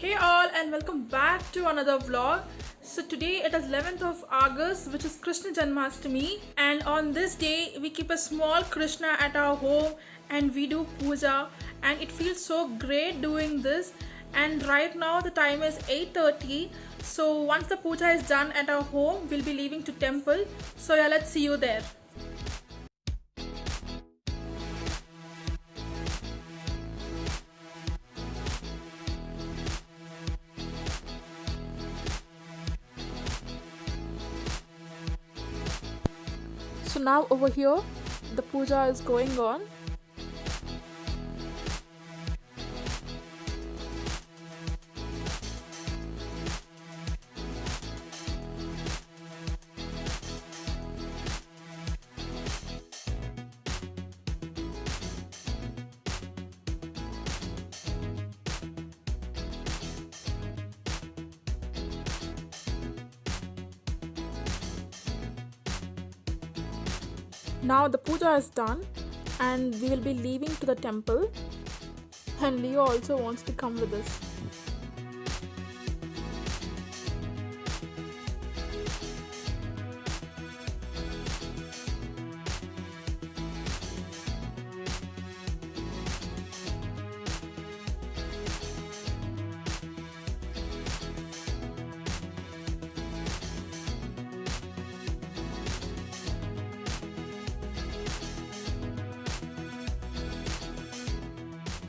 Hey all and welcome back to another vlog. So today it is 11th of August, which is Krishna Janmashtami, and on this day we keep a small Krishna at our home and we do puja, and it feels so great doing this. And right now the time is 8:30. So once the puja is done at our home, we'll be leaving to temple. So yeah, let's see you there. So now over here the puja is going on. Now the puja is done and we will be leaving to the temple, and Leo also wants to come with us.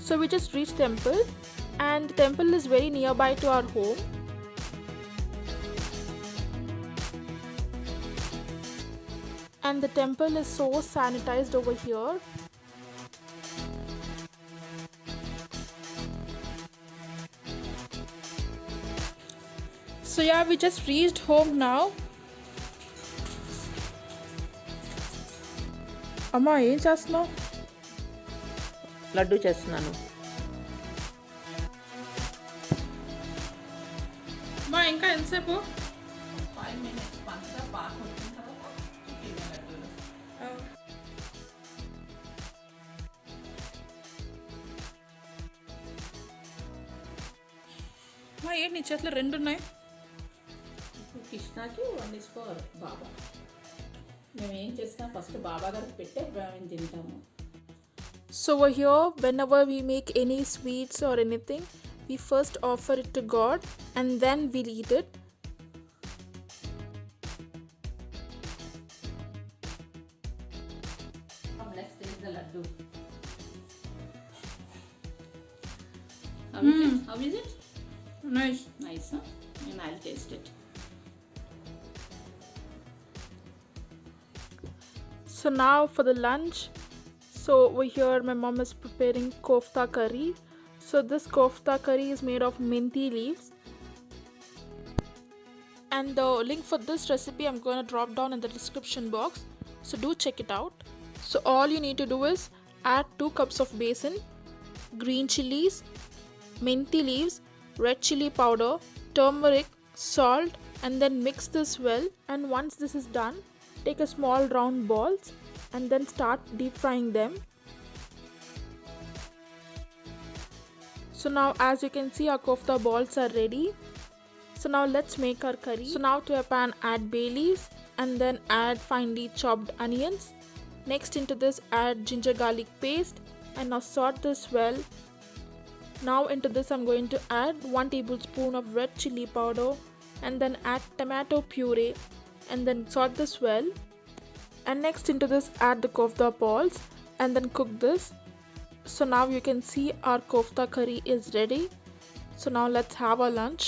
So we just reached temple, and the temple is very nearby to our home. And the temple is so sanitized over here. So yeah, we just reached home now. Amma, ఏం చేస్తున్నావు? లడ్డు చేస్తున్నాను. మా ఇంకా ఎంతసేపు? 5 minutes పంచదార బాగా వచ్చిన తర్వాత చికెన్ లడ్డూలు. మా ఏంటి నీ చేతిలో రెండు ఉన్నాయి? ఇప్పుడు కృష్ణకి వండించుకోవాలి బాబా. మేము ఏం చేసినా ఫస్ట్ బాబా గారికి పెట్టే మేము తింటాము. So over here, whenever we make any sweets or anything, we first offer it to God and then we'll eat it. Come, let's taste the laddu. How is it? Nice. Nice, huh? And I'll taste it. So now for the lunch. So over here my mom is preparing kofta curry. So this kofta curry is made of minti leaves. And the link for this recipe I'm going to drop down in the description box. So do check it out. So all you need to do is add 2 cups of besan, green chilies, minti leaves, red chili powder, turmeric, salt, and then mix this well. And once this is done, take a small round balls and then start deep frying them. So now as you can see, our kofta balls are ready. So now let's make our curry. So now to a pan add bay leaves and then add finely chopped onions. Next into this add ginger garlic paste and now sort this well. Now into this I'm going to add 1 tablespoon of red chili powder and then add tomato puree and then sort this well. And next into this add the kofta balls and then cook this. So now you can see our kofta curry is ready. So now let's have our lunch.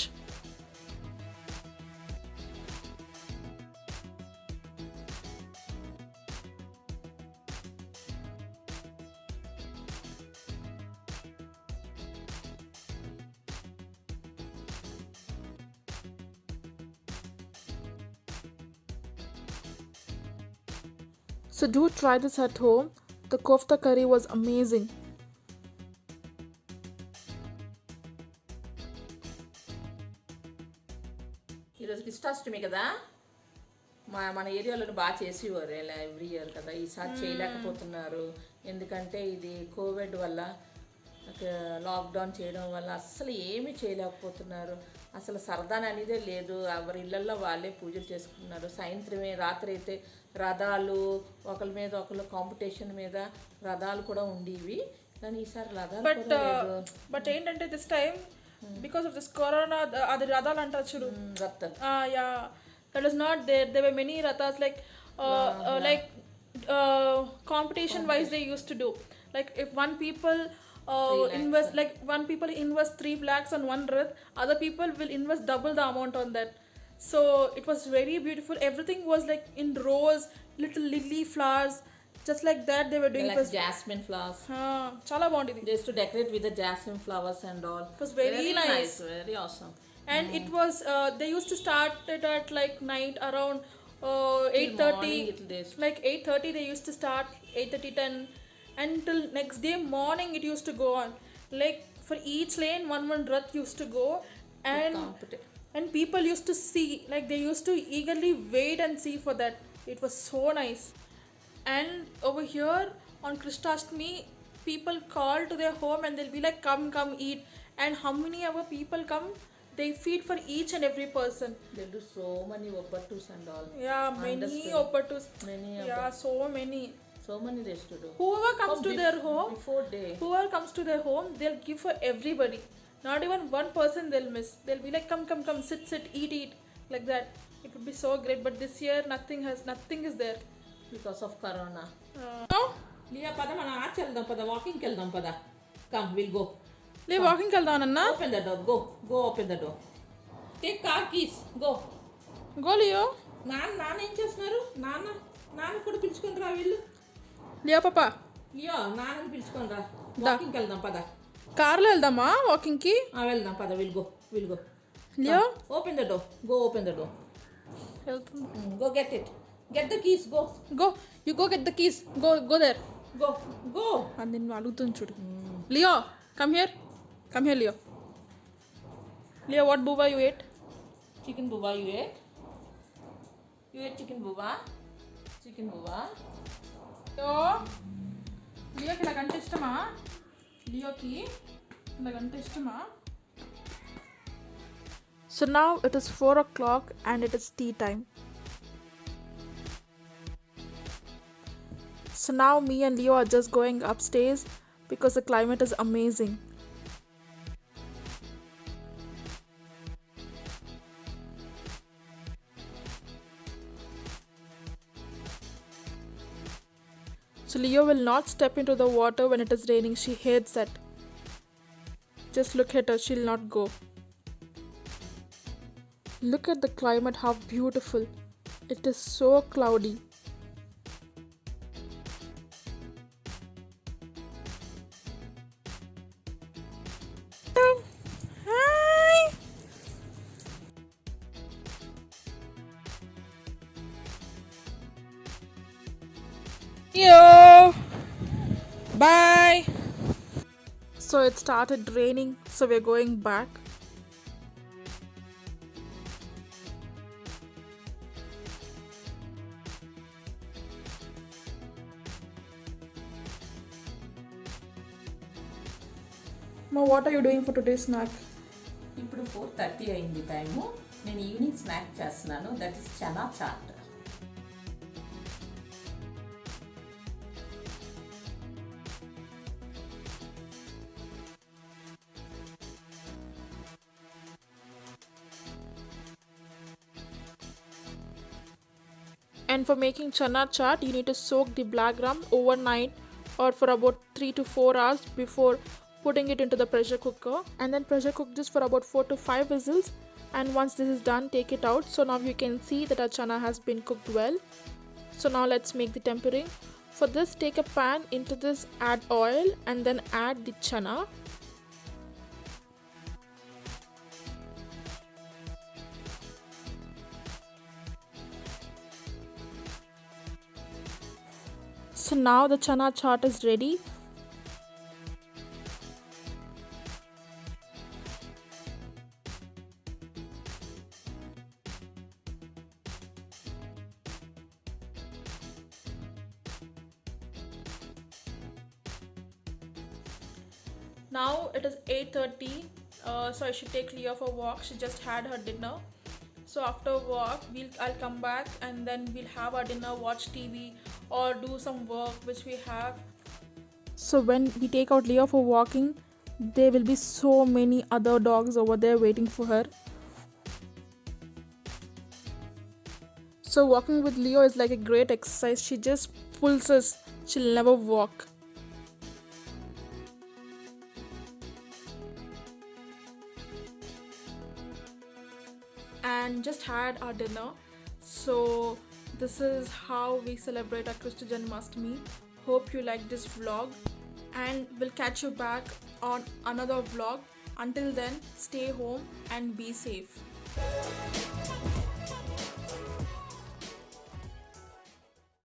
So do try this at home. The kofta curry was amazing. ఈరోజు కృష్ణాష్టమి కదా, మన ఏరియాలో బాగా చేసేవారు ఇలా every year కదా. ఈసారి చేయలేకపోతున్నారు ఎందుకంటే ఇది కోవిడ్ వల్ల లాక్డౌన్ చేయడం వల్ల అస్సలు ఏమీ చేయలేకపోతున్నారు. అసలు సరదాని అనేదే లేదు. ఎవరి ఇళ్ళల్లో వాళ్ళే పూజలు చేసుకున్నారు. సాయంత్రమే రాత్రి అయితే రథాలు, ఒకరి మీద ఒకరు కాంపిటీషన్ మీద రథాలు కూడా ఉండేవి. కానీ ఈసారి రథాలు బట్ కూడా లేదు. బట్ ఏంటంటే this time because of this corona అది రథాలు అంటారు చూడు. రథం yeah, that is not there. There were many rathas like competition wise they used to do, like if one people invest, like one people invest 3 lakhs on one rath, other people will invest double the amount on that. So it was very beautiful. Everything was like in rows, little lily flowers, just like that they were doing. like jasmine flowers. Chala బాగుంది. They used to decorate with the jasmine flowers and all. It was very nice. Very awesome. And it was they used to start it at like night around 8:30, like 8:30 they used to start, 8:30 10 until next day morning it used to go on. Like for each lane one rath used to go, and people used to see, like they used to eagerly wait and see for that. It was so nice. And over here on Krishnashtami, people call to their home and they'll be like, come eat. And how many other people come, they feed for each and every person. They do so many oppatus and all. Yeah, many oppatus. Yeah, so many they used to do. Whoever comes to their home, before day, whoever comes to their home, they'll give for everybody. Not even one person they'll miss. They'll be like, come, sit, eat, like that. It would be so great. But this year nothing is there because of corona. Liya, pada mana aach veldam, pada walking ki veldam, pada. Come, we'll go. లే వాకింగ్కి వెళ్దాం అన్న. Open the door, go open the door. Take car keys, go. Go Leo. నాన్న ఏం చేస్తున్నారు? నాన్న కూడా పిలుచుకొని రా వీళ్ళు. లియో పాపా, లియో నాన్నని పిలుచుకొని రా. వాకింగ్కి వెళ్దాం పద. కార్లో వెళ్దామా వాకింగ్కి? వెళ్దాం పద, will go. Leo, open the door, go open the door. వెళ్తుంది. Go get the keys, go you go get the keys, go there, go. అని నేను అడుగుతుంది చూడు. Leo, come here Leo. What booba you ate? Chicken booba you ate? You ate chicken booba? లియోకి ఇలాగంటే ఇష్టమా? లియోకి ఇలాగంటే ఇష్టమా? So now it is 4 o'clock and it is tea time. So now me and Leo are just going upstairs because the climate is amazing. So Leo will not step into the water when it is raining. She hates that. Just look at her, she'll not go. Look at the climate, how beautiful. It is so cloudy. Yo, bye. So it started raining, so we're going back. Ma, what are you doing for today's snack? ఇప్పుడు 4:30 అయింది time. నేను evening snack చేస్తున్నాను. That is chana chaat. And for making chana chaat, you need to soak the black gram overnight or for about 3 to 4 hours before putting it into the pressure cooker, and then pressure cook this for about 4 to 5 whistles. And once this is done, take it out. So now you can see that our chana has been cooked well. So now let's make the tempering. For this, take a pan, into this add oil and then add the chana. So now the chana chaat is ready. Now it is 8:30, so I should take Leo for a walk. She just had her dinner. So after walk, I'll come back and then we'll have our dinner, watch TV, or do some work which we have. So when we take out Leo for walking, there will be so many other dogs over there waiting for her. So walking with Leo is like a great exercise. She just pulls us. She'll never walk. And just had our dinner. So this is how we celebrate our Krishna Janmashtami. Hope you like this vlog, and we'll catch you back on another vlog. Until then, stay home and be safe.